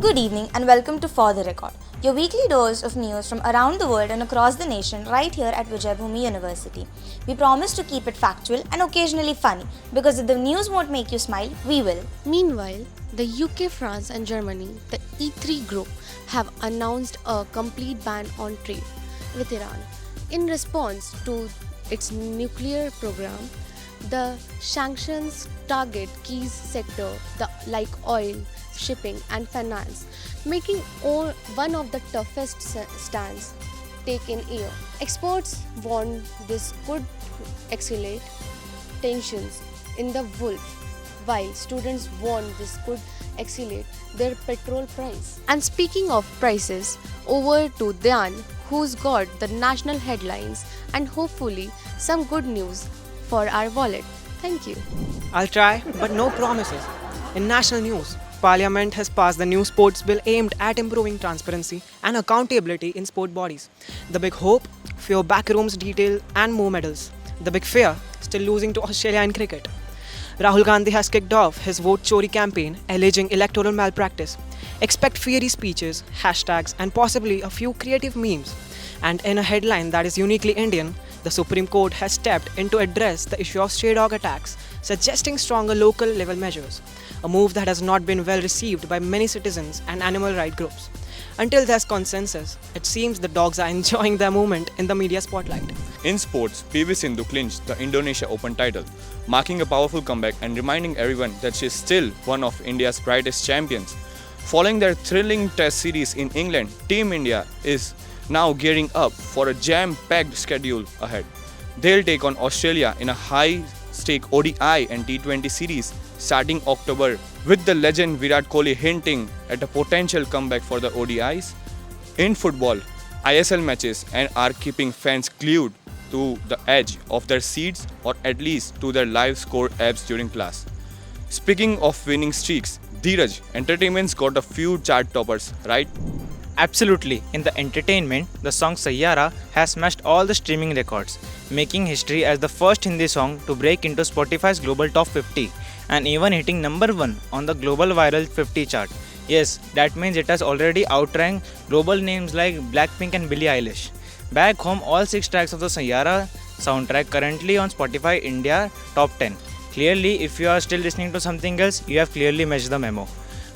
Good evening and welcome to For the Record, your weekly dose of news from around the world and across the nation right here at Vijaybhoomi University. We promise to keep it factual and occasionally funny because if the news won't make you smile, we will. Meanwhile, the UK, France and Germany, the E3 group, have announced a complete ban on trade with Iran. In response to its nuclear program, the sanctions target key sectors like oil, shipping and finance, making one of the toughest stands taken here. Experts warn this could escalate tensions in the Gulf, while students warn this could escalate their petrol price. And speaking of prices, over to Dhyan, who's got the national headlines and hopefully some good news for our wallet. Thank you. I'll try, but no promises. In national news, Parliament has passed the new sports bill aimed at improving transparency and accountability in sport bodies. The big hope, fewer backrooms detail and more medals. The big fear, still losing to Australia in cricket. Rahul Gandhi has kicked off his vote chori campaign alleging electoral malpractice. Expect fiery speeches, hashtags and possibly a few creative memes. And in a headline that is uniquely Indian, the Supreme Court has stepped in to address the issue of stray dog attacks, suggesting stronger local level measures, a move that has not been well received by many citizens and animal rights groups. Until there's consensus, it seems the dogs are enjoying their moment in the media spotlight. In sports, PV Sindhu clinched the Indonesia Open title, marking a powerful comeback and reminding everyone that she is still one of India's brightest champions. Following their thrilling test series in England, Team India is now gearing up for a jam-packed schedule ahead. They'll take on Australia in a high-stake ODI and T20 series starting October, with the legend Virat Kohli hinting at a potential comeback for the ODIs. In football, ISL matches are keeping fans glued to the edge of their seats or at least to their live score apps during class. Speaking of winning streaks, Dheeraj, entertainment's got a few chart toppers, right? Absolutely. In the entertainment, the song Saiyaara has smashed all the streaming records, making history as the first Hindi song to break into Spotify's global top 50 and even hitting number 1 on the global viral 50 chart. Yes, that means it has already outranked global names like Blackpink and Billie Eilish. Back home, all 6 tracks of the Saiyaara soundtrack currently on Spotify India top 10. Clearly, if you are still listening to something else, you have clearly missed the memo.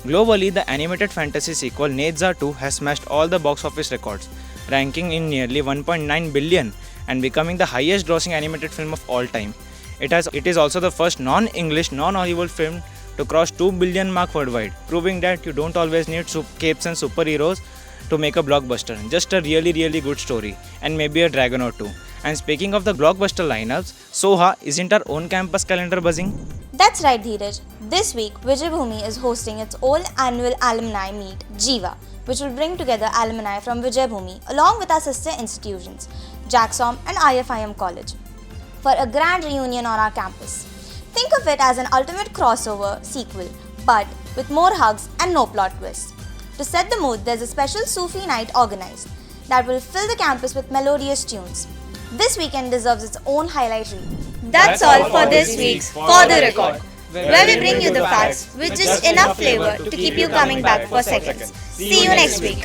Globally, the animated fantasy sequel Neza 2 has smashed all the box office records, ranking in nearly 1.9 billion and becoming the highest grossing animated film of all time. It is also the first non-English, non-Hollywood film to cross 2 billion mark worldwide, proving that you don't always need capes and superheroes to make a blockbuster. Just a really good story and maybe a dragon or two. And speaking of the blockbuster lineups, Soha, isn't our own campus calendar buzzing? That's right, Dheeraj. This week, Vijaybhoomi is hosting its all annual alumni meet, JIVAA, which will bring together alumni from Vijaybhoomi along with our sister institutions, JAXOM and IFIM College, for a grand reunion on our campus. Think of it as an ultimate crossover sequel, but with more hugs and no plot twists. To set the mood, there's a special Sufi Night organized that will fill the campus with melodious tunes. This weekend deserves its own highlight reel. That's all for this week's For the Record, where we bring you the facts with just enough flavor to keep you coming back for seconds. See you next week.